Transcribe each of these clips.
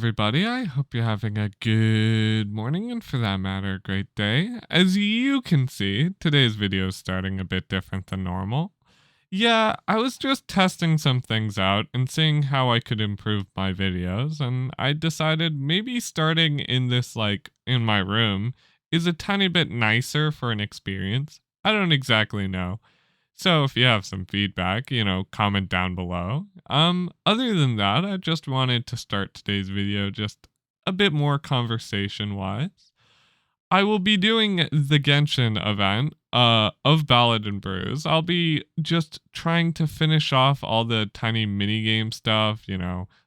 everybody. I hope you're having a good morning and, for that matter, a great day. As you can see, today's video is starting a bit different than normal. Yeah, I was just testing some things out and seeing how I could improve my videos, and I decided maybe starting in this, in my room, is a tiny bit nicer for an experience. I don't exactly know. So if you have some feedback, comment down below. Other than that, I just wanted to start today's video just a bit more conversation wise. I will be doing the Genshin event of Ballad and Brews. I'll be just trying to finish off all the tiny minigame stuff,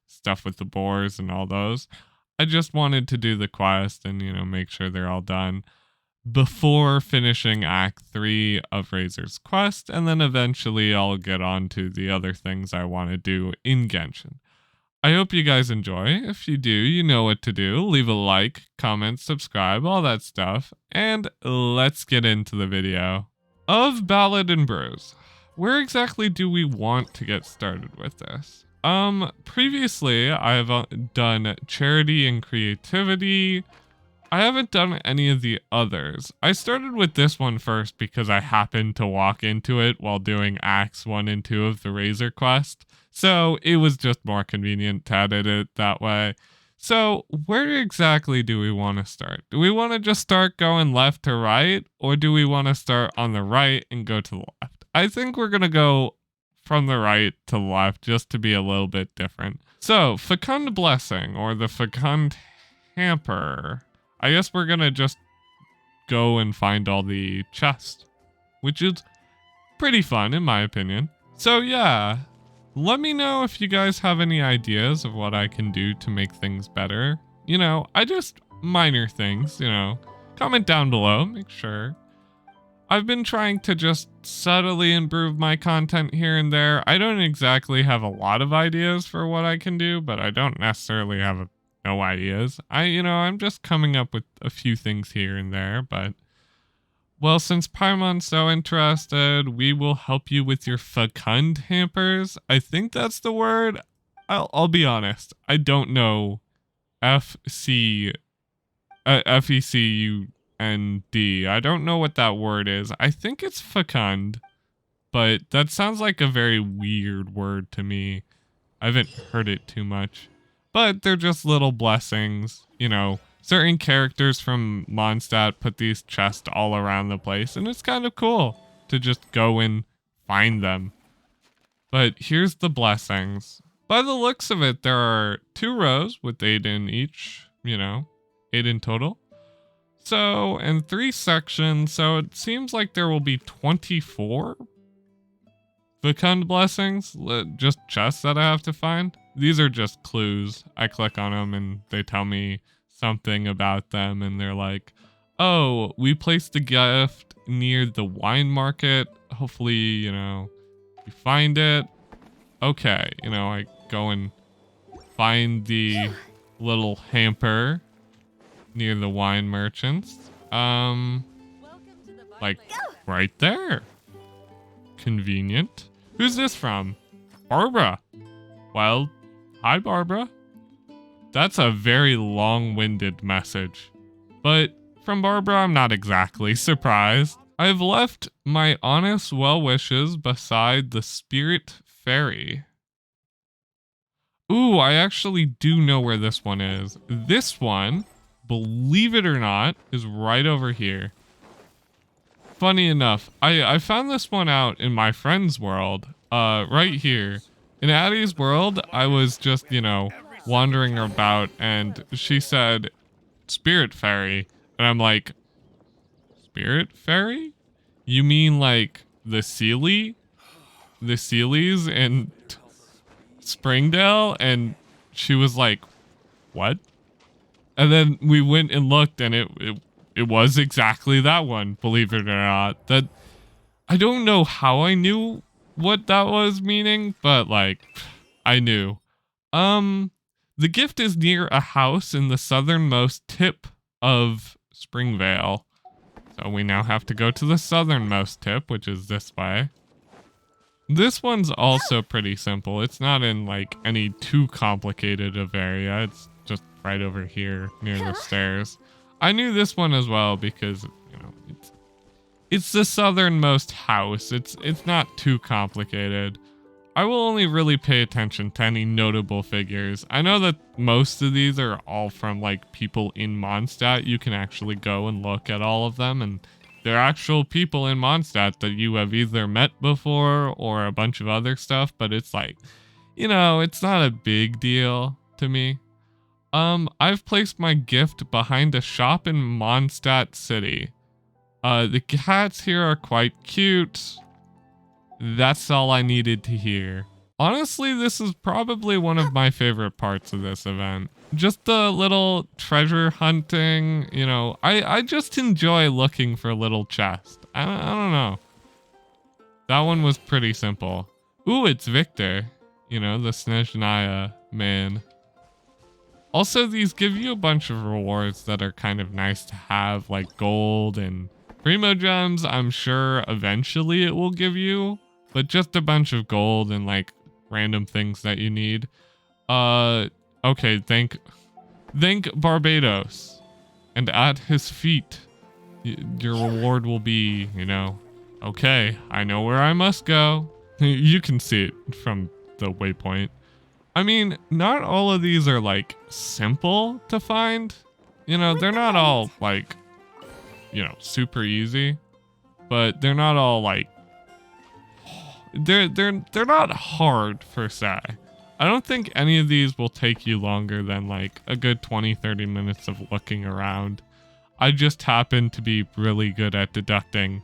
stuff with the boars and all those. I just wanted to do the quest and, make sure they're all done before finishing Act 3 of Razor's Quest, and then eventually I'll get on to the other things I want to do in Genshin. I hope you guys enjoy. If you do, you know what to do. Leave a like, comment, subscribe, all that stuff, and let's get into the video. Of Ballad and Brews, where exactly do we want to get started with this? Previously I've done charity and creativity. I haven't done any of the others. I started with this one first because I happened to walk into it while doing Acts 1 and 2 of the Razor Quest, so it was just more convenient to edit it that way. So where exactly do we want to start? Do we want to just start going left to right, or do we want to start on the right and go to the left? I think we're going to go from the right to the left just to be a little bit different. So, Fecund Blessing, or the Fecund Hamper. I guess we're gonna just go and find all the chests, which is pretty fun in my opinion. So yeah, let me know if you guys have any ideas of what I can do to make things better. I just minor things, comment down below, make sure. I've been trying to just subtly improve my content here and there. I don't exactly have a lot of ideas for what I can do, but I don't necessarily have no ideas. I'm just coming up with a few things here and there, but well, since Paimon's so interested, we will help you with your Fecund hampers. I think that's the word. I'll be honest. I don't know FECUND. I don't know what that word is. I think it's fecund, but that sounds like a very weird word to me. I haven't heard it too much. But they're just little blessings, certain characters from Mondstadt put these chests all around the place, and it's kind of cool to just go and find them. But here's the blessings. By the looks of it, there are 2 rows with 8 in each, 8 in total. So, and 3 sections, so it seems like there will be 24 Fecund Blessings, just chests that I have to find. These are just clues. I click on them and they tell me something about them, and they're like, oh, we placed the gift near the wine market. Hopefully, you find it. Okay, I go and find the little hamper near the wine merchants. Right there. Convenient. Who's this from? Barbara. Well, hi Barbara. That's a very long-winded message. But from Barbara, I'm not exactly surprised. I've left my honest well wishes beside the spirit fairy. Ooh, I actually do know where this one is. This one, believe it or not, is right over here. Funny enough, I found this one out in my friend's world, right here. In Addie's world, I was just, wandering about, and she said, Spirit Fairy. And I'm like, Spirit Fairy? You mean like the Sealy? The Sealies in Springdale? And she was like, what? And then we went and looked, and it was exactly that one, believe it or not. That I don't know how I knew what that was meaning, but I knew. The gift is near a house in the southernmost tip of Springvale. So we now have to go to the southernmost tip, which is this way. This one's also pretty simple. It's not in like any too complicated of area. It's just right over here near the stairs. I knew this one as well because, you know, it's the southernmost house. It's not too complicated. I will only really pay attention to any notable figures. I know that most of these are all from like people in Mondstadt. You can actually go and look at all of them, and they're actual people in Mondstadt that you have either met before or a bunch of other stuff, but it's like, you know, it's not a big deal to me. I've placed my gift behind a shop in Mondstadt City. The cats here are quite cute. That's all I needed to hear. Honestly, this is probably one of my favorite parts of this event. Just the little treasure hunting, you know, I just enjoy looking for little chests. I don't know. That one was pretty simple. Ooh, it's Victor, you know, the Snezhnaya man. Also, these give you a bunch of rewards that are kind of nice to have, like gold and primo gems. I'm sure eventually it will give you, but just a bunch of gold and like random things that you need. Okay, thank Barbados, and at his feet, your reward will be, you know, okay, I know where I must go. You can see it from the waypoint. I mean, not all of these are like simple to find. You know, they're not all like, you know, super easy, but they're not all like, they're not hard per se. I don't think any of these will take you longer than like a good 20-30 minutes of looking around. I just happen to be really good at deducting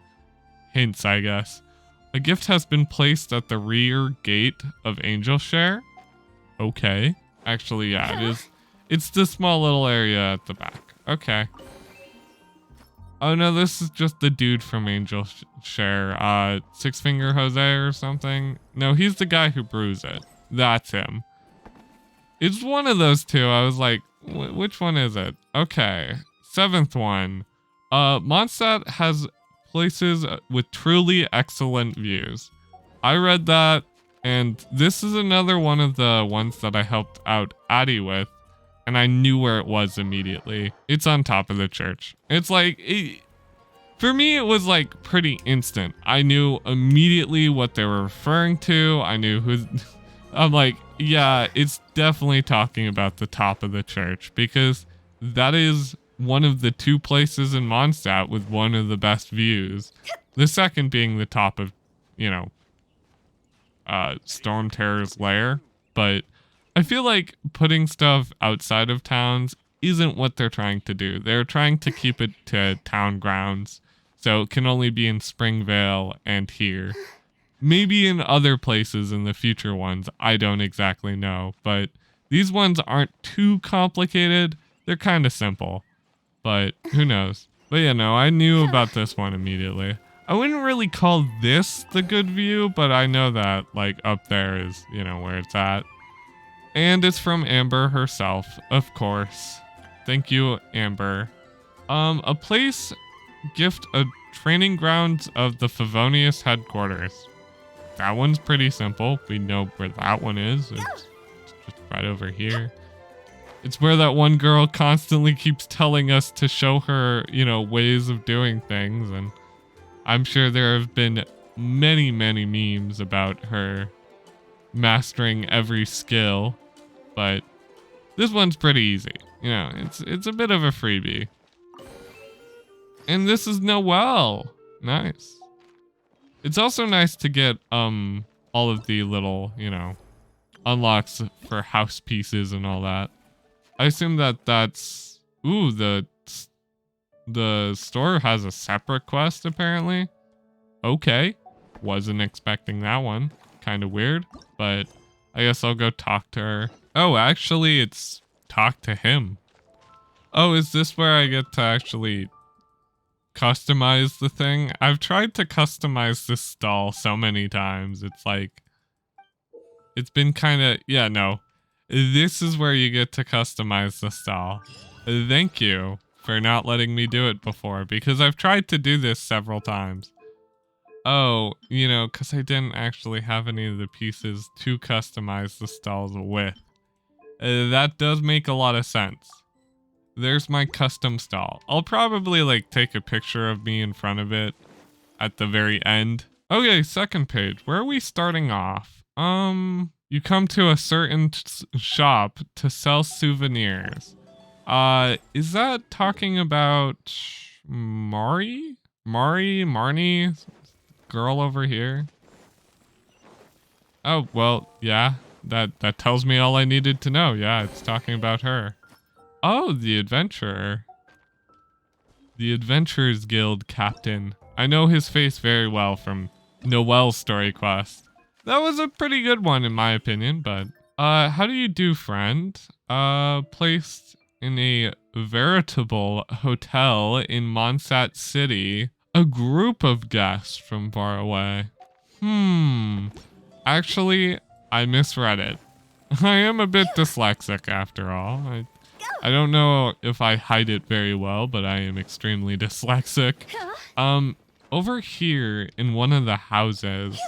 hints, I guess. A gift has been placed at the rear gate of Angel Share. Okay. Actually, yeah, it is. It's the small little area at the back. Okay. Oh no, this is just the dude from Angel Share. Six Finger Jose or something. No, he's the guy who brews it. That's him. It's one of those two. I was like, which one is it? Okay. Seventh one. Mondstadt has places with truly excellent views. I read that, and this is another one of the ones that I helped out Addie with, and I knew where it was immediately. It's on top of the church. It's like, for me, it was like pretty instant. I knew immediately what they were referring to. I knew who. I'm like, yeah, it's definitely talking about the top of the church, because that is one of the two places in Mondstadt with one of the best views. The second being the top of, you know, Storm Terror's lair. But I feel like putting stuff outside of towns isn't what they're trying to do. They're trying to keep it to town grounds, so it can only be in Springvale and here. Maybe in other places in the future ones, I don't exactly know, but these ones aren't too complicated. They're kind of simple, but who knows? But yeah, no, I knew about this one immediately. I wouldn't really call this the good view, but I know that like up there is, you know, where it's at. And it's from Amber herself, of course. Thank you, Amber. A place gift a training grounds of the Favonius headquarters. That one's pretty simple. We know where that one is. It's just right over here. It's where that one girl constantly keeps telling us to show her, you know, ways of doing things. And I'm sure there have been many, many memes about her mastering every skill. But this one's pretty easy. You know, it's a bit of a freebie. And this is Noelle. Nice. It's also nice to get all of the little, you know, unlocks for house pieces and all that. I assume that that's... Ooh, the store has a separate quest, apparently. Okay. Wasn't expecting that one. Kind of weird, but I guess I'll go talk to her. Oh, actually, it's talk to him. Oh, is this where I get to actually customize the thing? I've tried to customize this stall so many times. It's like, it's been kind of, yeah, no. This is where you get to customize the stall. Thank you for not letting me do it before, because I've tried to do this several times. Oh, you know, because I didn't actually have any of the pieces to customize the stalls with. That does make a lot of sense. There's my custom stall. I'll probably like take a picture of me in front of it at the very end. Okay, second page. Where are we starting off? You come to a certain shop to sell souvenirs. Is that talking about Marnie? Girl over here? Oh, well, yeah. That tells me all I needed to know. Yeah, it's talking about her. Oh, the adventurer. The Adventurers Guild captain. I know his face very well from Noelle's story quest. That was a pretty good one in my opinion, but how do you do, friend? Placed in a veritable hotel in Monsat City. A group of guests from far away. Actually, I misread it. I am a bit dyslexic after all. I don't know if I hide it very well, but I am extremely dyslexic. Over here in one of the houses,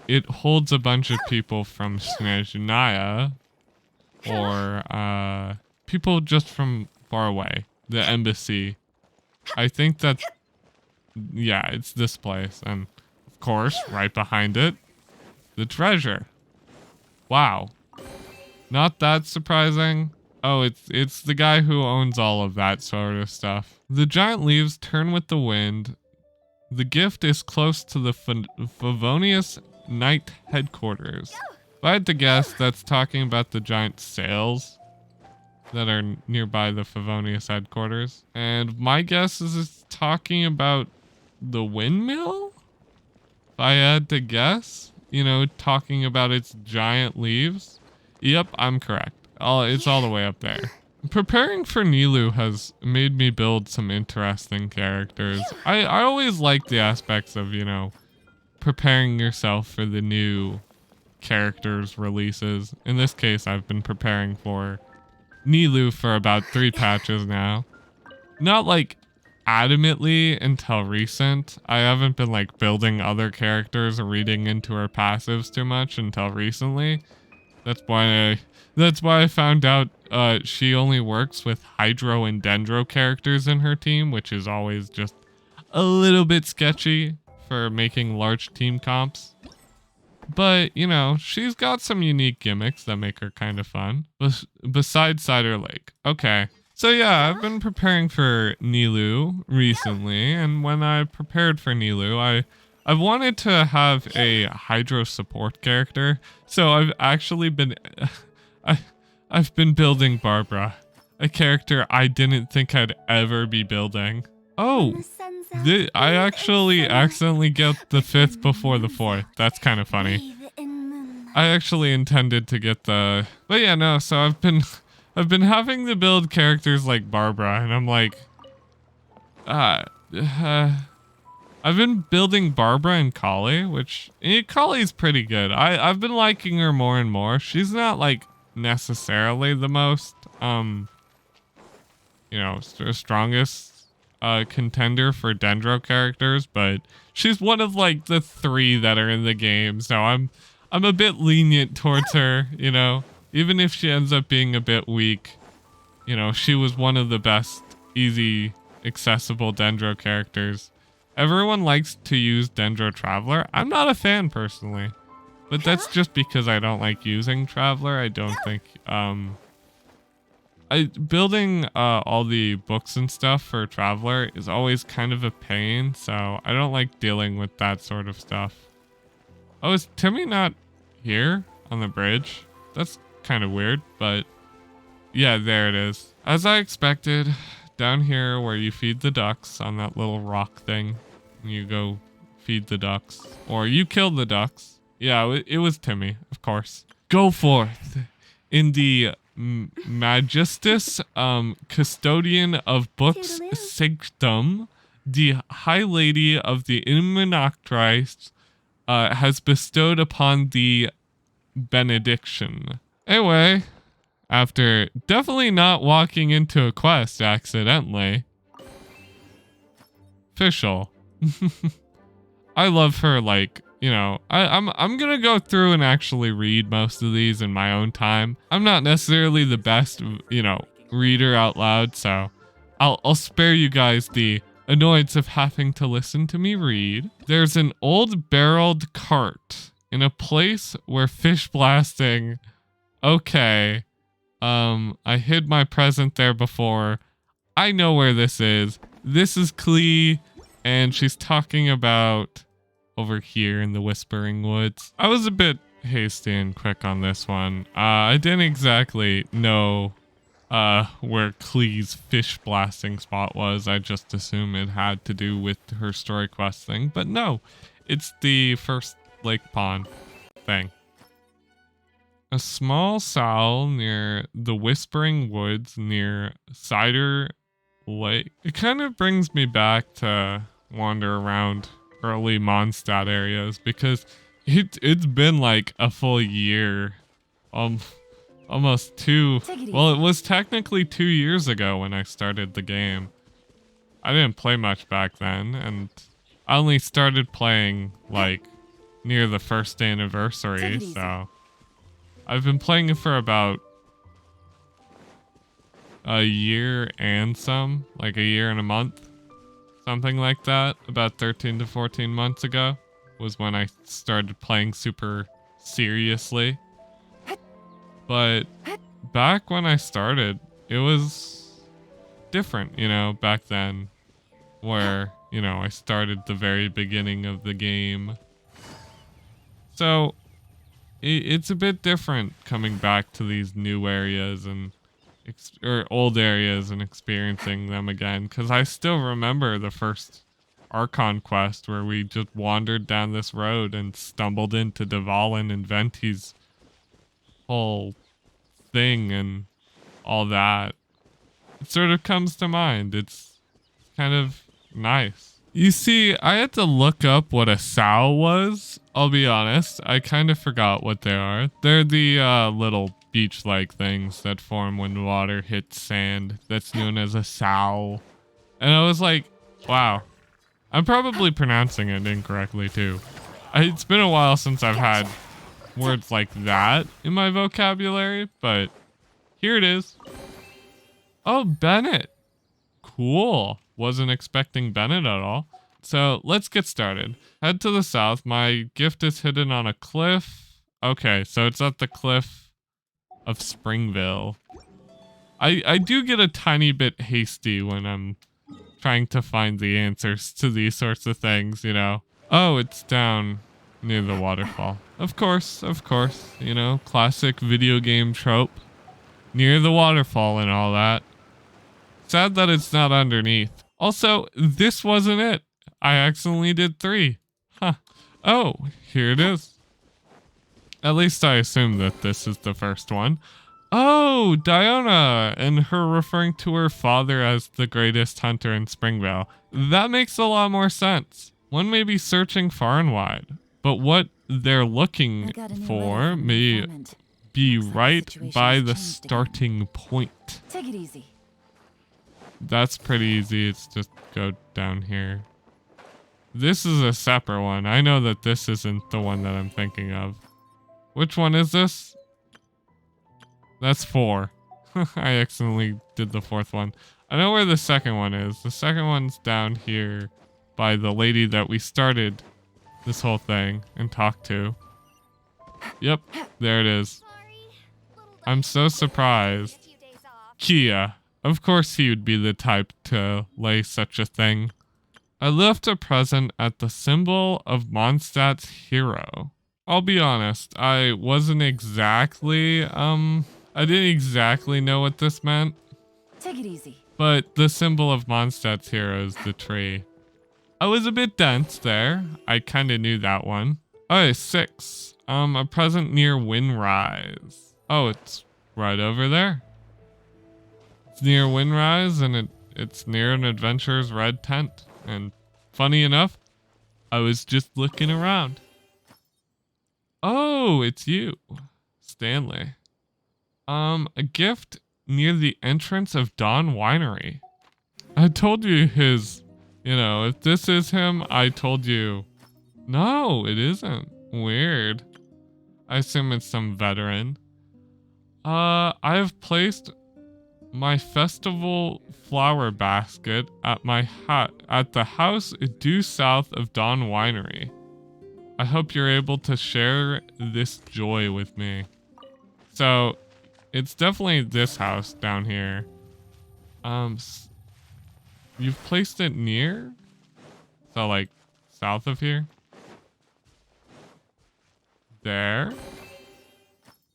it holds a bunch of people from Snezhnaya, or people just from far away, the embassy. I think that, yeah, it's this place, and of course, right behind it, the treasure. Wow. Not that surprising. Oh, it's the guy who owns all of that sort of stuff. The giant leaves turn with the wind. The gift is close to the Favonius Knight headquarters. If I had to guess, that's talking about the giant sails that are nearby the Favonius headquarters. And my guess is it's talking about the windmill? If I had to guess, you know, talking about its giant leaves. Yep, I'm correct. It's all the way up there. Preparing for Nilou has made me build some interesting characters. I always like the aspects of, you know, preparing yourself for the new characters releases. In this case, I've been preparing for Nilou for about 3 patches now. Not like adamantly until recent. I haven't been like building other characters or reading into her passives too much until recently. That's why I found out she only works with Hydro and Dendro characters in her team, which is always just a little bit sketchy for making large team comps. But, you know, she's got some unique gimmicks that make her kind of fun. Besides Cider Lake. Okay. So yeah, I've been preparing for Nilou recently, and when I prepared for Nilou, I've wanted to have a Hydro support character, so I've actually been, I've been building Barbara, a character I didn't think I'd ever be building. Oh, I actually accidentally get the 5th before the 4th. That's kind of funny. I actually intended to get but yeah, no. So I've been having to build characters like Barbara, and I'm like, I've been building Barbara and Kali, which Kali's pretty good. I've been liking her more and more. She's not like necessarily the most you know, strongest contender for Dendro characters, but she's one of like the 3 that are in the game. So I'm a bit lenient towards her, you know. Even if she ends up being a bit weak, you know, she was one of the best easy accessible Dendro characters. Everyone likes to use Dendro Traveler. I'm not a fan personally, but that's just because I don't like using Traveler. I don't think, building all the books and stuff for Traveler is always kind of a pain, so I don't like dealing with that sort of stuff. Oh, is Timmy not here on the bridge? That's kind of weird, but yeah, there it is. As I expected, down here where you feed the ducks on that little rock thing, you go feed the ducks, or you kill the ducks. Yeah, it was Timmy, of course. Go forth in the Magistus, custodian of books sanctum, the High Lady of the Immunoctrice has bestowed upon the benediction. Anyway, after definitely not walking into a quest accidentally. Official. I love her, like, you know, I'm gonna go through and actually read most of these in my own time. I'm not necessarily the best, you know, reader out loud, so I'll spare you guys the annoyance of having to listen to me read. There's an old barreled cart in a place where fish blasting. Okay. I hid my present there before. I know where this is. This is Cheel, and she's talking about over here in the Whispering Woods. I was a bit hasty and quick on this one. I didn't exactly know where Cheel's fish blasting spot was. I just assumed it had to do with her story quest thing, but no, it's the first lake pond thing. A small sow near the Whispering Woods near Cider Lake. It kind of brings me back to wander around early Mondstadt areas because it's been like a full year. Almost two. Well, it was technically 2 years ago when I started the game. I didn't play much back then, and I only started playing like near the first anniversary, so I've been playing it for about a year and some, like a year and a month, something like that. About 13 to 14 months ago was when I started playing super seriously. But back when I started, it was different, you know, back then, where, you know, I started the very beginning of the game. So it's a bit different coming back to these new areas and or old areas and experiencing them again, because I still remember the first Archon quest where we just wandered down this road and stumbled into Dvalin and Venti's whole thing and all that. It sort of comes to mind. It's kind of nice. You see, I had to look up what a sow was. I'll be honest, I kind of forgot what they are. They're the little beach-like things that form when water hits sand. That's known as a sow. And I was like, wow. I'm probably pronouncing it incorrectly too. It's been a while since I've had words like that in my vocabulary, but here it is. Oh, Bennett. Cool. Wasn't expecting Bennett at all. So let's get started. Head to the south. My gift is hidden on a cliff. Okay, so it's at the cliff of Springville. I do get a tiny bit hasty when I'm trying to find the answers to these sorts of things, you know. Oh, it's down near the waterfall. Of course, you know, classic video game trope. Near the waterfall and all that. Sad that it's not underneath. Also, this wasn't it. I accidentally did 3. Huh. Oh, here it is. At least I assume that this is the first one. Oh, Diona, and her referring to her father as the greatest hunter in Springvale. That makes a lot more sense. One may be searching far and wide, but what they're looking for may be right by the starting point. Take it easy. That's pretty easy. It's just go down here. This is a separate one. I know that this isn't the one that I'm thinking of. Which one is this? That's 4. I accidentally did the 4th one. I know where the second one is. The second one's down here by the lady that we started this whole thing and talked to. Yep, there it is. I'm so surprised. Kia. Of course he would be the type to lay such a thing. I left a present at the symbol of Mondstadt's hero. I'll be honest, I wasn't exactly, I didn't exactly know what this meant. Take it easy. But the symbol of Mondstadt's hero is the tree. I was a bit dense there. I kind of knew that one. Oh, 6. A present near Windrise. Oh, it's right over there. It's near Windrise, and it's near an adventurer's red tent. And funny enough, I was just looking around. Oh, it's you, Stanley. A gift near the entrance of Dawn Winery. I told you his You know, if this is him, I told you. No, it isn't. Weird. I assume it's some veteran. I have placed my festival flower basket at at the house due south of Dawn Winery. I hope you're able to share this joy with me. So, it's definitely this house down here. You've placed it near? So, like, south of here? There.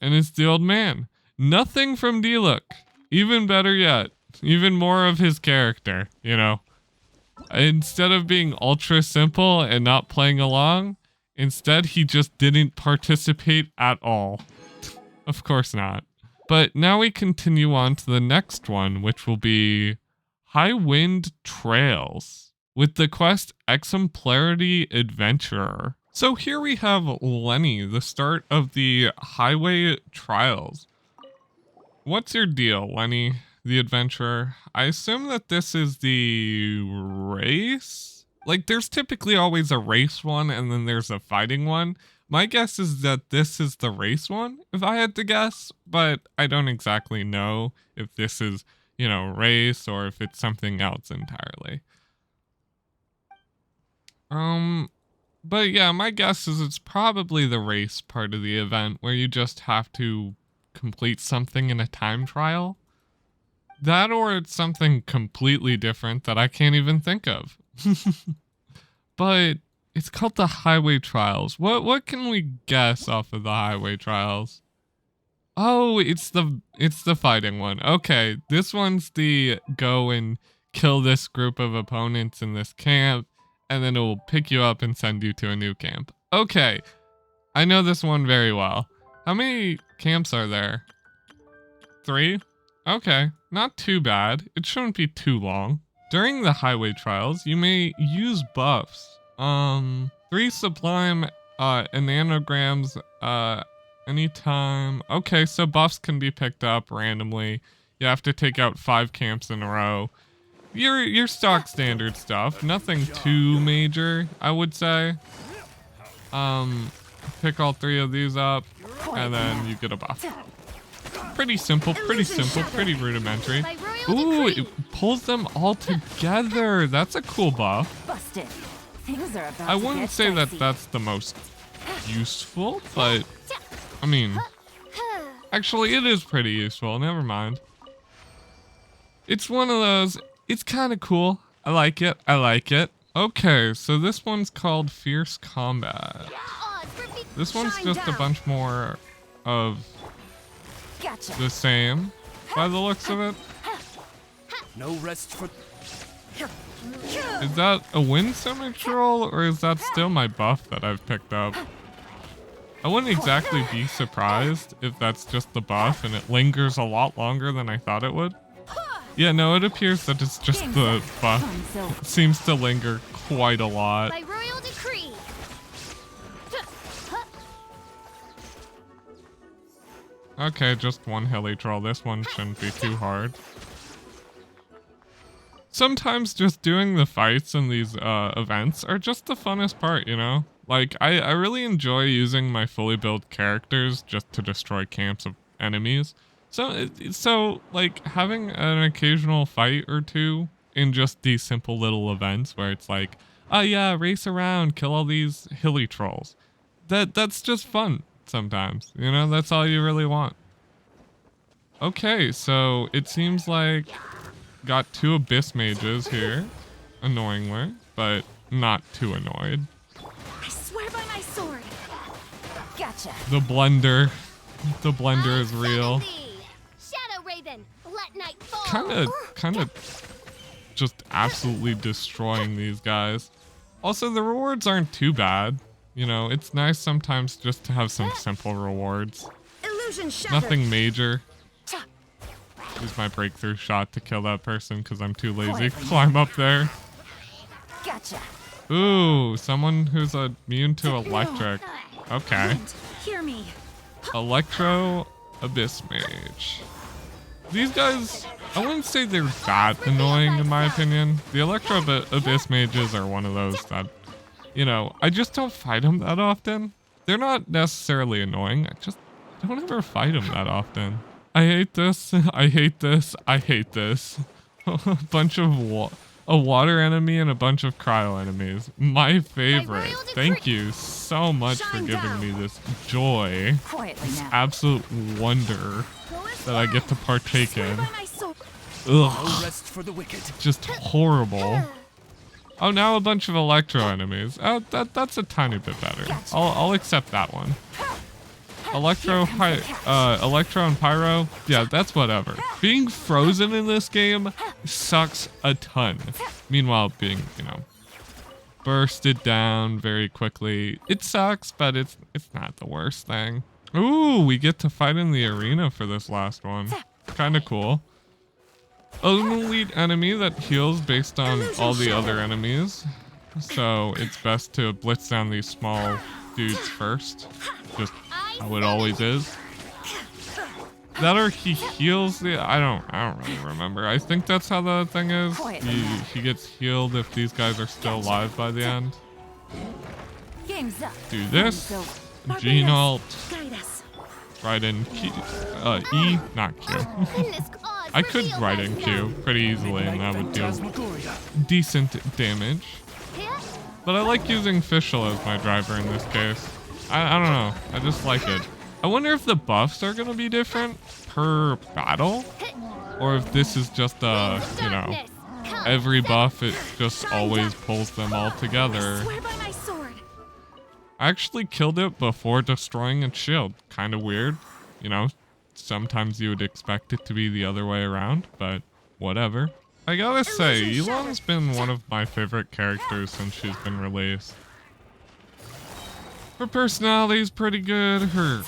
And it's the old man. Nothing from D-Look. Even better yet. Even more of his character, you know. Instead of being ultra simple and not playing along, instead he just didn't participate at all. Of course not. But now we continue on to the next one, which will be Highwind Trails with the quest Exemplarity Adventurer. So here we have Lenny, the start of the Highway Trials. What's your deal, Lenny, the adventurer? I assume that this is the race? Like, there's typically always a race one and then there's a fighting one. My guess is that this is the race one, if I had to guess, but I don't exactly know if this is, you know, race or if it's something else entirely. But yeah, my guess is it's probably the race part of the event where you just have to complete something in a time trial. That or it's something completely different that I can't even think of. But it's called the Highway Trials. What can we guess off of the Highway Trials? Oh, it's the fighting one. Okay, this one's the go and kill this group of opponents in this camp, and then it will pick you up and send you to a new camp. Okay, I know this one very well. How many camps are there? 3? Okay, not too bad. It shouldn't be too long. During the Highway Trials, you may use buffs. 3 sublime nanograms anytime. Okay, so buffs can be picked up randomly. You have to take out 5 camps in a row. Your stock standard stuff. Nothing too major, I would say. Pick all 3 of these up, and then you get a buff. Pretty simple, pretty rudimentary. Ooh, it pulls them all together. That's a cool buff. I wouldn't say that that's the most useful, but I mean, actually it is pretty useful. Never mind. It's one of those, it's kind of cool. I like it. Okay, so this one's called Fierce Combat. This one's just a bunch more of the same by the looks of it. No rest for... Is that a wind symmetral, or is that still my buff that I've picked up? I wouldn't exactly be surprised if that's just the buff and it lingers a lot longer than I thought it would. Yeah, no, it appears that it's just the buff. It seems to linger quite a lot. By royal decree. Okay, just one hilly troll. This one shouldn't be too hard. Sometimes just doing the fights in these events are just the funnest part, you know? Like, I really enjoy using my fully built characters just to destroy camps of enemies. So like, having an occasional fight or two in just these simple little events where it's like, oh yeah, race around, kill all these hilly trolls. That's just fun sometimes, you know? That's all you really want. Okay, so it seems like got 2 abyss mages here, annoyingly, but not too annoyed. I swear by my sword. Gotcha. The blender is real. Shadow Raven, let night fall. Kind of just absolutely destroying these guys. Also, the rewards aren't too bad. You know, it's nice sometimes just to have some simple rewards. Illusion shattered. Nothing major. Use my breakthrough shot to kill that person because I'm too lazy to climb up there. Gotcha. Ooh, someone who's immune to electric. Okay. Hear me. Electro Abyss Mage. These guys, I wouldn't say they're that annoying in my opinion. The Electro Abyss mages are one of those that, you know, I just don't fight them that often. They're not necessarily annoying. I just don't ever fight them that often. I hate this. I hate this. I hate this. A bunch of a water enemy and a bunch of cryo enemies. My favorite. Thank you so much for giving me this joy, this absolute wonder that I get to partake in. Ugh. Just horrible. Oh, now a bunch of electro enemies. Oh, that's a tiny bit better. I'll accept that one. Electro and Pyro, yeah, that's whatever. Being frozen in this game sucks a ton. Meanwhile, being, you know, bursted down very quickly, it sucks, but it's not the worst thing. Ooh, we get to fight in the arena for this last one. Kind of cool. An elite enemy that heals based on all the other enemies. So it's best to blitz down these small dudes first. Just how it always is. That or he heals the... I don't really remember. I think that's how the thing is. He gets healed if these guys are still alive by the end. Do this. Gene alt. Right in Q. E, not Q. I could write in Q pretty easily and that would deal decent damage. But I like using Fischl as my driver in this case. I don't know. I just like it. I wonder if the buffs are going to be different per battle. Or if this is just a, you know, every buff, it just always pulls them all together. I actually killed it before destroying its shield. Kind of weird. You know, sometimes you would expect it to be the other way around, but whatever. I gotta say, Elon's been one of my favorite characters since she's been released. Her personality is pretty good. Her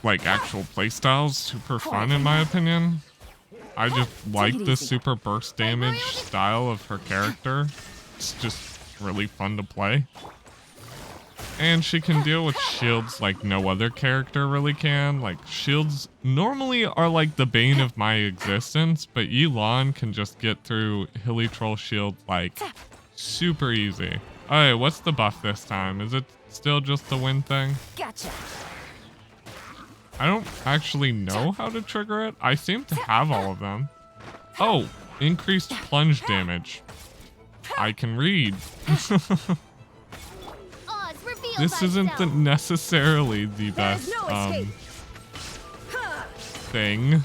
like actual playstyle's super fun in my opinion. I just like the super burst damage style of her character. It's just really fun to play. And she can deal with shields like no other character really can. Like, shields normally are like the bane of my existence, but Elon can just get through Hilly Troll shield like super easy. Alright, what's the buff this time? Is it still just the wind thing? Gotcha. I don't actually know how to trigger it. I seem to have all of them. Oh, increased plunge damage. I can read. This isn't necessarily the best thing.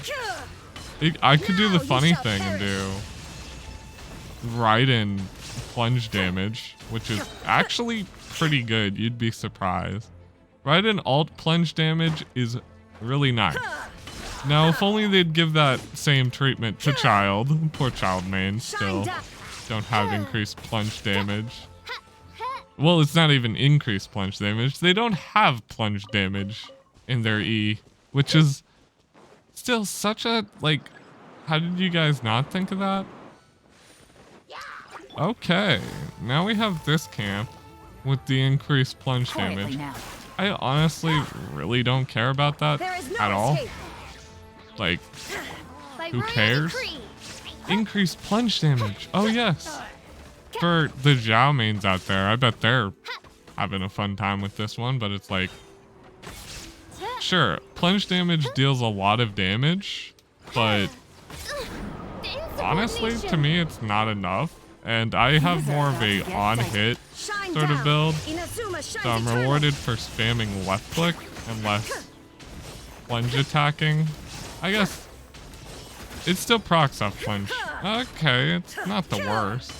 I could do the funny thing and do Raiden plunge damage, which is actually pretty good. You'd be surprised. Raiden alt plunge damage is really nice. Now, if only they'd give that same treatment to Child. Poor Child mains still don't have increased plunge damage. Well, it's not even increased plunge damage. They don't have plunge damage in their E, which is still such a, like, how did you guys not think of that? Okay, now we have this camp with the increased plunge damage. I honestly really don't care about that at all. Like, who cares? Increased plunge damage. Oh, yes. For the Zhao mains out there, I bet they're having a fun time with this one, but it's like, sure, plunge damage deals a lot of damage, but honestly, to me, it's not enough. And I have more of a on-hit sort of build, so I'm rewarded for spamming left click and less plunge attacking. I guess it still procs off plunge. Okay, it's not the worst.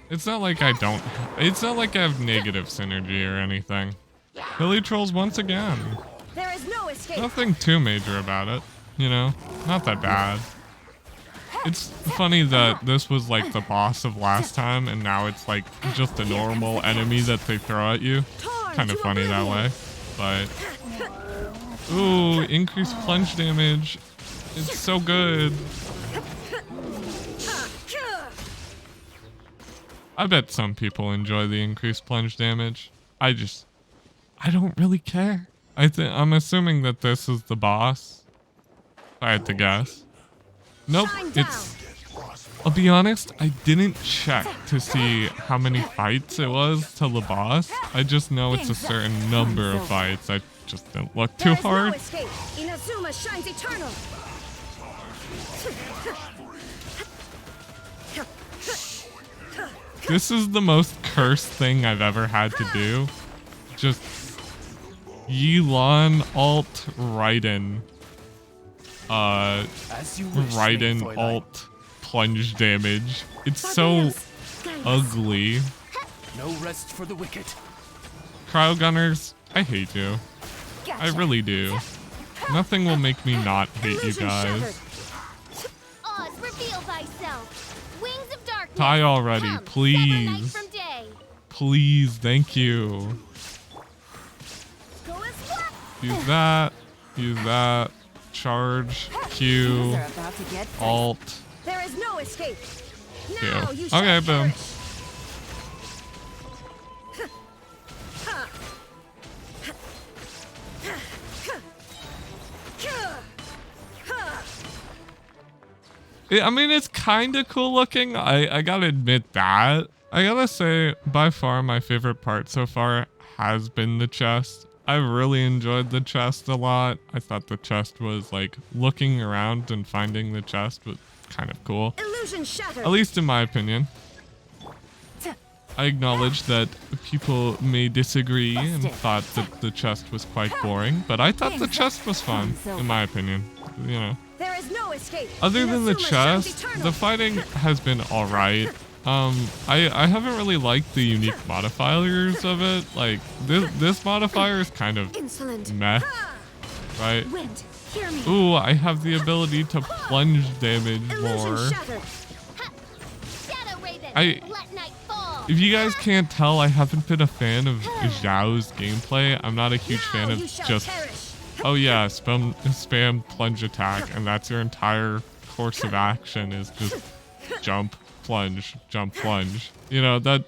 It's not like I don't... It's not like I have negative synergy or anything. Hilly Trolls once again. There is no escape. Nothing too major about it, you know? Not that bad. It's funny that this was like the boss of last time, and now it's like just a normal enemy that they throw at you. Kind of funny that way, but... Ooh, increased plunge damage. It's so good. I bet some people enjoy the increased plunge damage. I don't really care. I'm assuming that this is the boss, I had to guess. Nope, it's... I'll be honest, I didn't check to see how many fights it was till the boss. I just know it's a certain number of fights. I just didn't look too hard. No escape. Inazuma shines eternal. This is the most cursed thing I've ever had to do. Just Yelan alt Raiden. Raiden alt plunge damage. It's so ugly. No rest for the wicked. Cryo Gunners, I hate you. I really do. Nothing will make me not hate you guys. Oz, reveal thyself. Wings of darkness. Die already, Come, please. sever night from day. Please, thank you. Go as what? Use that. Use that. Charge. Q. Alt. There is no escape. Q. Now you shall Okay, boom. perish. I mean, it's kind of cool looking. I gotta admit that. I gotta say, by far, my favorite part so far has been the chest. I really enjoyed the chest a lot. I thought the chest was like looking around and finding the chest was kind of cool. Illusion shattered. At least in my opinion. I acknowledge that people may disagree and thought that the chest was quite boring, but I thought the chest was fun, in my opinion. You know. There is no escape. Other than the Inazuma shines chest, eternal. the fighting has been alright. I haven't really liked the unique modifiers of it. Like, this modifier is kind of Insolent. meh, right? Wind, hear me. Ooh, I have the ability to plunge damage more. Illusion shattered. Shadow Raven, I- let night fall. If you guys can't tell, I haven't been a fan of Zhao's gameplay. I'm not a huge fan Now of you shall just, perish. oh yeah, spam plunge attack, and that's your entire course of action is just jump, plunge, jump, plunge. You know, that,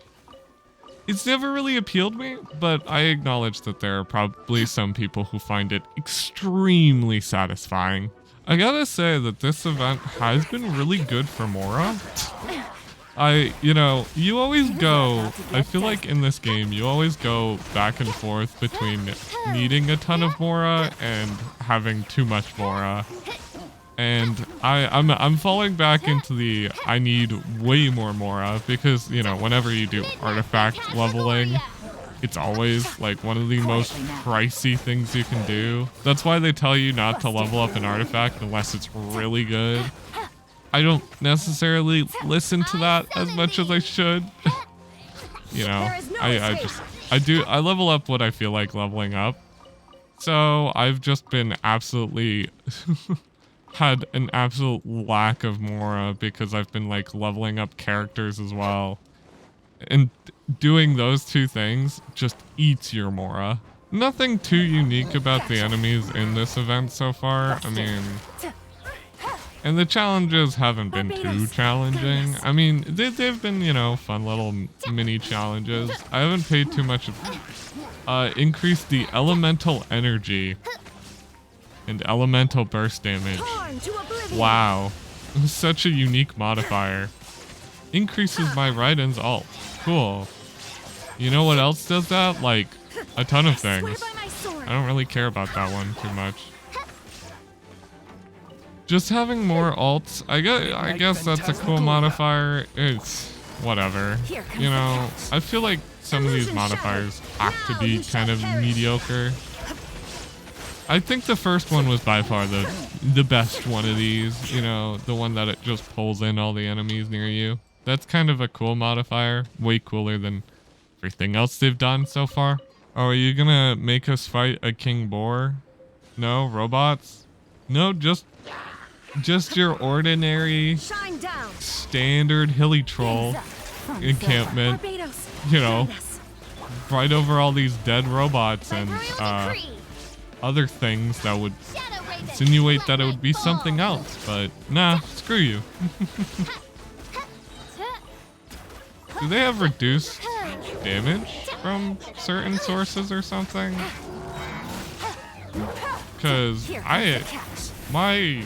it's never really appealed me, but I acknowledge that there are probably some people who find it extremely satisfying. I gotta say that this event has been really good for Mora. You always go, I feel like in this game, you always go back and forth between needing a ton of Mora and having too much Mora. And I'm falling back into the I need way more Mora because, you know, whenever you do artifact leveling, it's always like one of the most pricey things you can do. That's why they tell you not to level up an artifact unless it's really good. I don't necessarily listen to that as much as I should. You know, I level up what I feel like leveling up. So I've just been absolutely had an absolute lack of Mora because I've been like leveling up characters as well. And doing those two things just eats your Mora. Nothing too unique about the enemies in this event so far. I mean, and the challenges haven't been too challenging. I mean, they've been, you know, fun little mini challenges. I haven't paid too much of... increase the elemental energy and elemental burst damage. Wow. Such a unique modifier. Increases my Raiden's ult. Cool. You know what else does that? Like, a ton of things. I don't really care about that one too much. Just having more alts, I guess that's a cool modifier. It's whatever. You know, I feel like some of these modifiers have to be kind of mediocre. I think the first one was by far the best one of these. You know, the one that it just pulls in all the enemies near you. That's kind of a cool modifier. Way cooler than everything else they've done so far. Oh, are you gonna make us fight a King Boar? No, robots? No, just your ordinary standard hilly troll encampment, you know, right over all these dead robots and other things that would insinuate that it would be something else, but nah, screw you. Do they have reduced damage from certain sources or something? Because my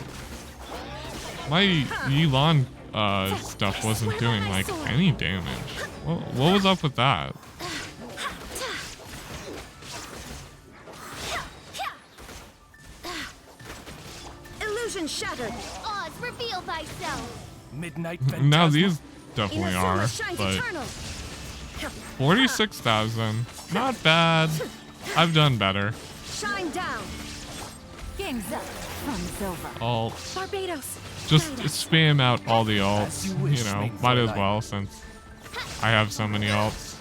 My Elon stuff wasn't doing like any damage. What was up with that? Illusion shattered. Oz, reveal thyself. Midnight Now phantasma. these definitely are, but 46,000, not bad. I've done better. Shine down. Game's up. Fun's over. Alts. Barbados. Just spam out all the alts, As you wish, you know, main might as Fräulein. well since I have so many alts.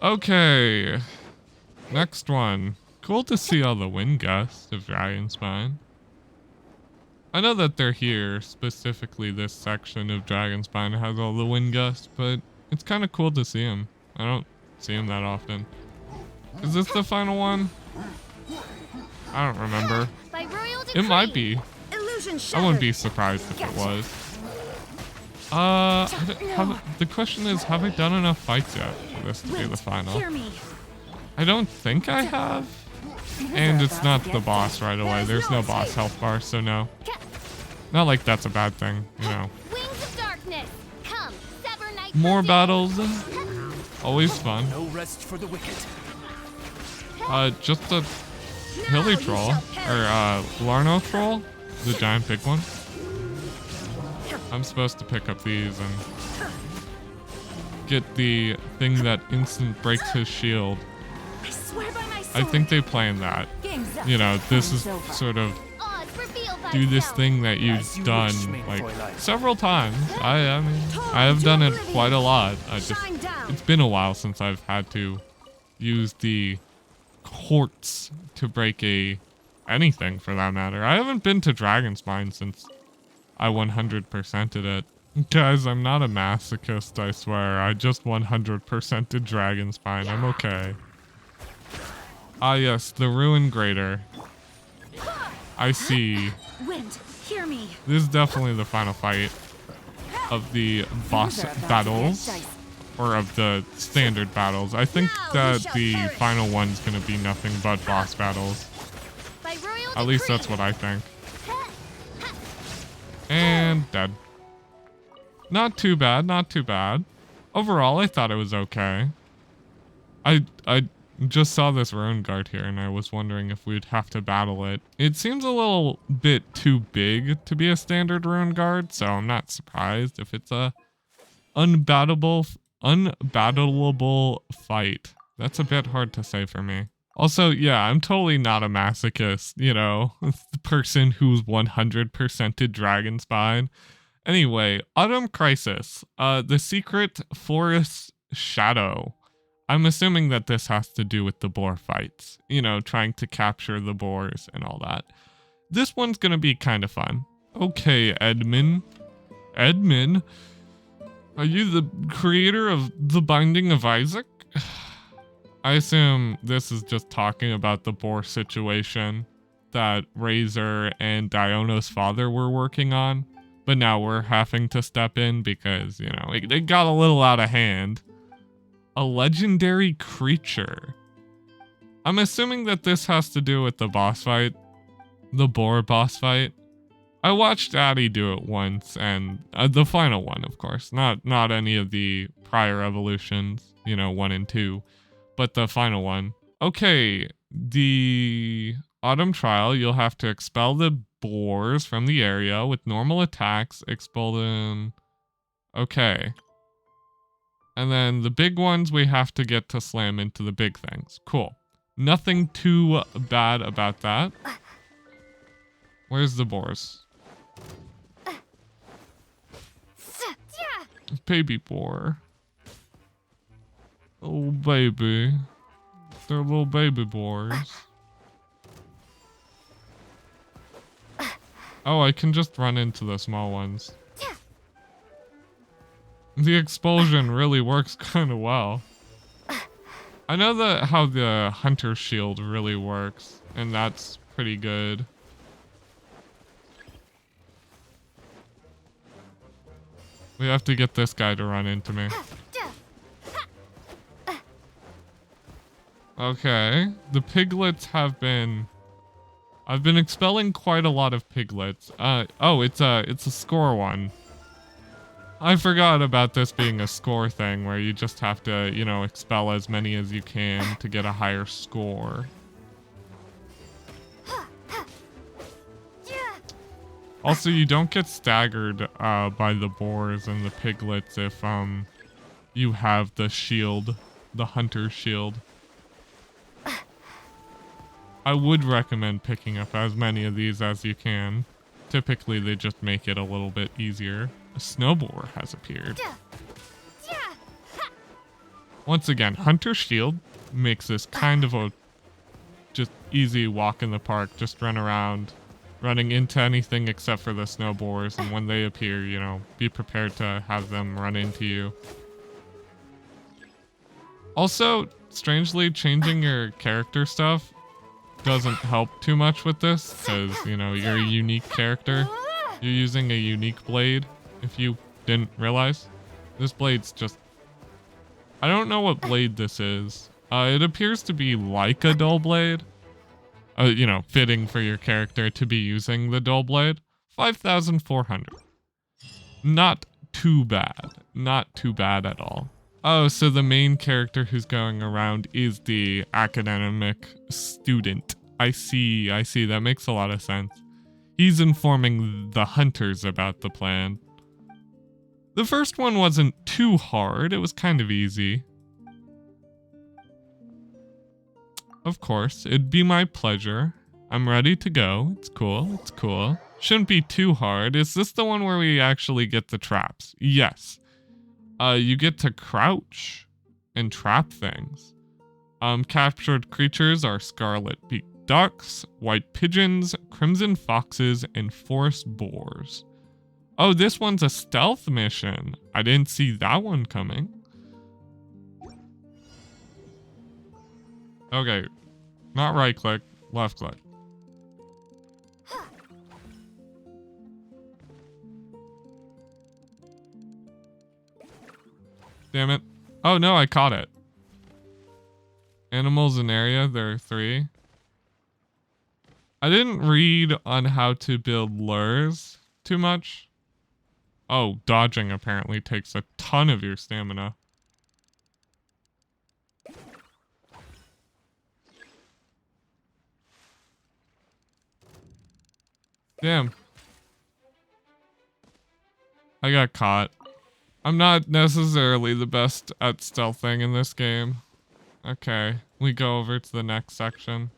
Okay, next one. Cool to see all the wind gusts of Dragonspine. I know that they're here, specifically this section of Dragonspine has all the wind gusts, but it's kind of cool to see them. I don't see them that often. Is this the final one? I don't remember. By royal It decree. might be. Illusion I shattered. wouldn't be surprised if it was. The question is, have I done enough fights yet for this to be the final? Hear me. I don't think I have. And it's not the boss right away. There's no boss health bar, so no. Not like that's a bad thing, you know. Wings of darkness. Come, sever night. More for day. battles. Always fun. No rest for the wicked. Just a hilly troll. Or, Larno troll. The giant big one. I'm supposed to pick up these and get the thing that instant breaks his shield. I swear by my sword. I think they planned that. Game's up. You know, this is Fun's over. sort of Oz, reveal thyself. do this thing that you've As you done wish, main like Fräulein. several times. I mean, I have done it quite a lot. Shine down. It's been a while since I've had to use the quartz to break anything for that matter. I haven't been to Dragonspine since I 100%ed it. Guys, I'm not a masochist, I swear. I just 100%ed Dragonspine. I'm okay. Ah yes, the Ruin Greater. I see. Wind, hear me. This is definitely the final fight of the boss battles, or of the standard battles. I think that the final one's gonna be nothing but boss battles. By royal At least that's what I think. And dead. Not too bad, not too bad. Overall, I thought it was okay. I just saw this Ruin Guard here and I was wondering if we'd have to battle it. It seems a little bit too big to be a standard Ruin Guard, so I'm not surprised if it's a unbattleable fight. That's a bit hard to say for me. Also, yeah, I'm totally not a masochist, you know, the person who's 100%ed Dragonspine. Anyway, Autumn Crisis, the Secret Forest Shadow. I'm assuming that this has to do with the boar fights, you know, trying to capture the boars and all that. This one's gonna be kind of fun. Okay, Edmund. Edmund? Are you the creator of The Binding of Isaac? I assume this is just talking about the boar situation that Razor and Diono's father were working on. But now we're having to step in because, you know, it got a little out of hand. A legendary creature. I'm assuming that this has to do with the boss fight. The boar boss fight. I watched Addie do it once, and the final one, of course. Not any of the prior evolutions, you know, 1 and 2. But the final one. Okay, the Autumn Trial, you'll have to expel the boars from the area with normal attacks, expel them. Okay. And then the big ones we have to get to slam into the big things. Cool. Nothing too bad about that. Where's the boars? Baby boar. Oh baby. They're little baby boars. Oh, I can just run into the small ones. The expulsion really works kind of well. I know how the hunter shield really works, and that's pretty good. We have to get this guy to run into me. Okay, the piglets have been I've been expelling quite a lot of piglets. Oh, it's a score one. I forgot about this being a score thing where you just have to, you know, expel as many as you can to get a higher score. Also, you don't get staggered by the boars and the piglets if you have the shield, the hunter shield. I would recommend picking up as many of these as you can. Typically, they just make it a little bit easier. A snowboard has appeared. Once again, Hunter Shield makes this kind of a just easy walk in the park. Just run around, running into anything except for the snowboards. And when they appear, you know, be prepared to have them run into you. Also, strangely, changing your character stuff doesn't help too much with this because, you know, you're a unique character. You're using a unique blade, if you didn't realize. This blade's just... I don't know what blade this is. It appears to be like a dull blade. You know, fitting for your character to be using the dull blade. 5,400. Not too bad. Not too bad at all. Oh, so the main character who's going around is the academic student. I see. That makes a lot of sense. He's informing the hunters about the plan. The first one wasn't too hard. It was kind of easy. Of course, it'd be my pleasure. I'm ready to go. It's cool. It's cool. Shouldn't be too hard. Is this the one where we actually get the traps? Yes. You get to crouch and trap things. Captured creatures are scarlet-beaked ducks, white pigeons, crimson foxes, and forest boars. Oh, this one's a stealth mission. I didn't see that one coming. Okay, not right click, left click. Damn it. Oh no, I caught it. Animals in area, there are 3. I didn't read on how to build lures too much. Oh, dodging apparently takes a ton of your stamina. Damn. I got caught. I'm not necessarily the best at stealthing in this game. Okay, we go over to the next section.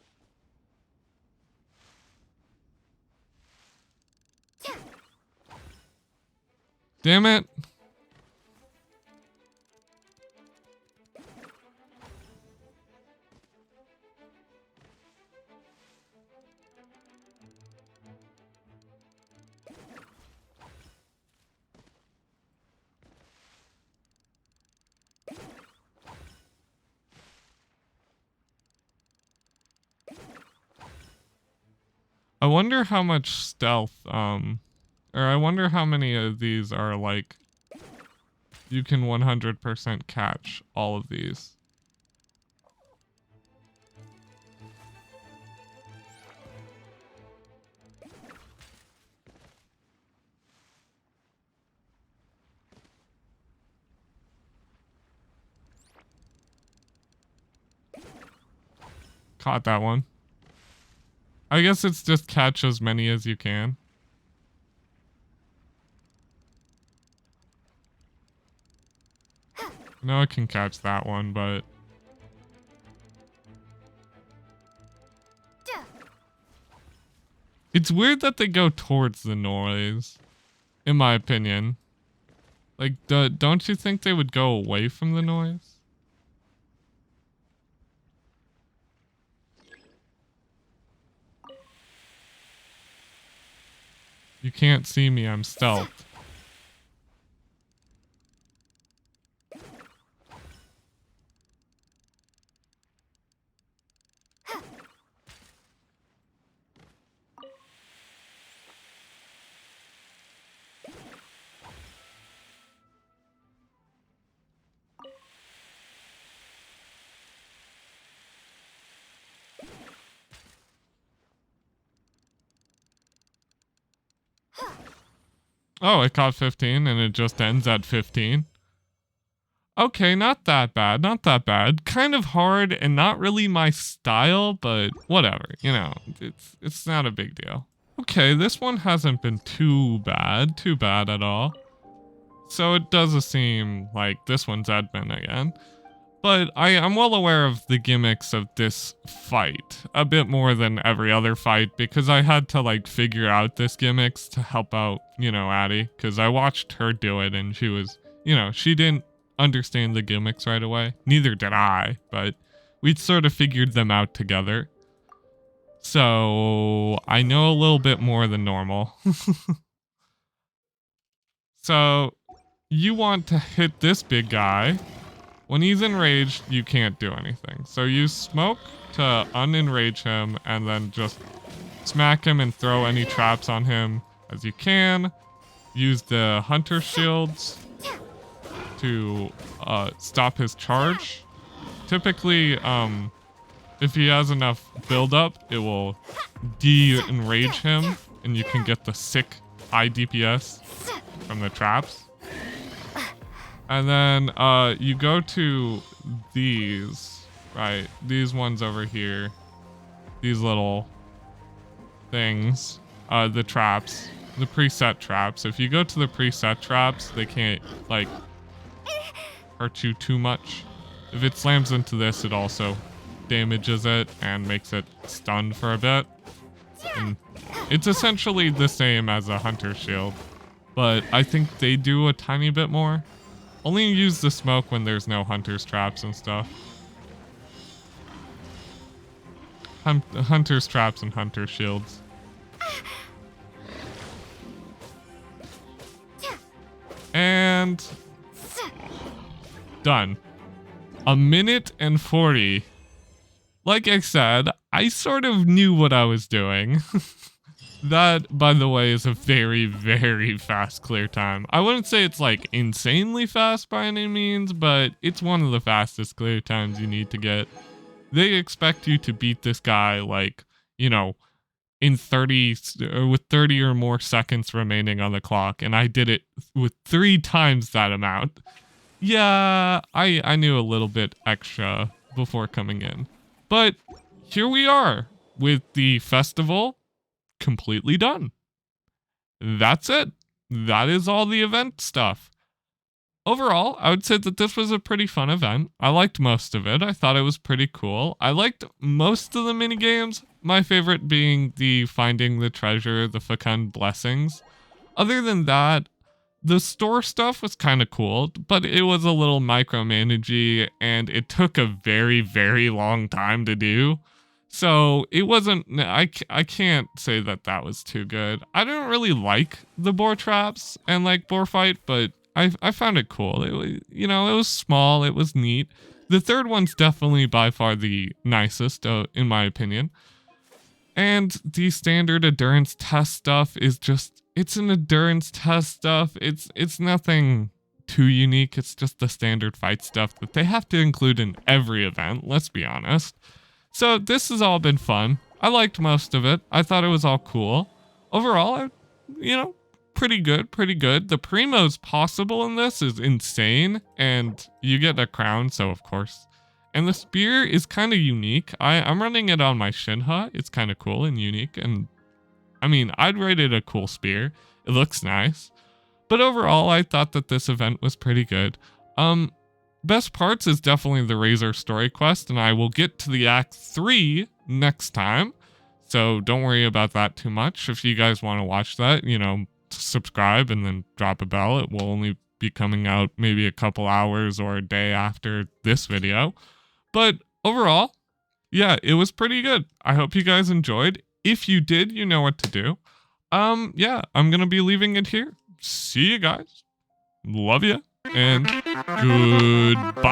Damn it. I wonder how much stealth, or I wonder how many of these are like, you can 100% catch all of these. Caught that one. I guess it's just catch as many as you can. No, I can catch that one, but... It's weird that they go towards the noise, in my opinion. Like, don't you think they would go away from the noise? You can't see me, I'm stealthed. Oh, it caught 15 and it just ends at 15. Okay, not that bad, not that bad. Kind of hard and not really my style, but whatever, you know, it's not a big deal. Okay, this one hasn't been too bad at all. So it does seem like this one's admin again. But I'm well aware of the gimmicks of this fight, a bit more than every other fight, because I had to like figure out this gimmicks to help out, you know, Addie, because I watched her do it and she was, you know, she didn't understand the gimmicks right away. Neither did I, but we'd sort of figured them out together. So I know a little bit more than normal. So you want to hit this big guy. When he's enraged, you can't do anything. So use smoke to unenrage him and then just smack him and throw any traps on him as you can. Use the hunter shields to stop his charge. Typically, if he has enough buildup, it will de-enrage him and you can get the sick high DPS from the traps. And then you go to these, right? These ones over here. These little things. The traps. The preset traps. If you go to the preset traps, they can't, like, hurt you too much. If it slams into this, it also damages it and makes it stunned for a bit. And it's essentially the same as a hunter shield, but I think they do a tiny bit more. Only use the smoke when there's no hunter's traps and stuff. Hunter's traps and hunter shields. And done. 1:40 minutes. Like I said, I sort of knew what I was doing. That, by the way, is a very, very fast clear time. I wouldn't say it's like insanely fast by any means, but it's one of the fastest clear times you need to get. They expect you to beat this guy like, you know, in 30 or with 30 or more seconds remaining on the clock, and I did it with 3 times that amount. Yeah, I knew a little bit extra before coming in. But here we are with the festival completely done. That's it. That is all the event stuff. Overall, I would say that this was a pretty fun event. I liked most of it. I thought it was pretty cool. I liked most of the minigames, my favorite being the finding the treasure, the Fecund Blessings. Other than that, the store stuff was kind of cool, but it was a little micromanagey and it took a very, very long time to do. So it wasn't, I can't say that that was too good. I didn't really like the boar traps and like boar fight, but I found it cool. It was, you know, it was small, it was neat. The third one's definitely by far the nicest, in my opinion. And the standard endurance test stuff is just, it's an endurance test stuff. It's nothing too unique. It's just the standard fight stuff that they have to include in every event, let's be honest. So this has all been fun. I liked most of it. I thought it was all cool. Overall, you know, pretty good, pretty good. The primos possible in this is insane, and you get a crown, so of course. And the spear is kind of unique. I'm running it on my Shinha. It's kind of cool and unique, and I mean, I'd rate it a cool spear. It looks nice. But overall, I thought that this event was pretty good. Best parts is definitely the Razor story quest, and I will get to the Act 3 next time. So don't worry about that too much. If you guys want to watch that, you know, subscribe and then drop a bell. It will only be coming out maybe a couple hours or a day after this video. But overall, yeah, it was pretty good. I hope you guys enjoyed. If you did, you know what to do. Yeah, I'm going to be leaving it here. See you guys. Love ya. And goodbye.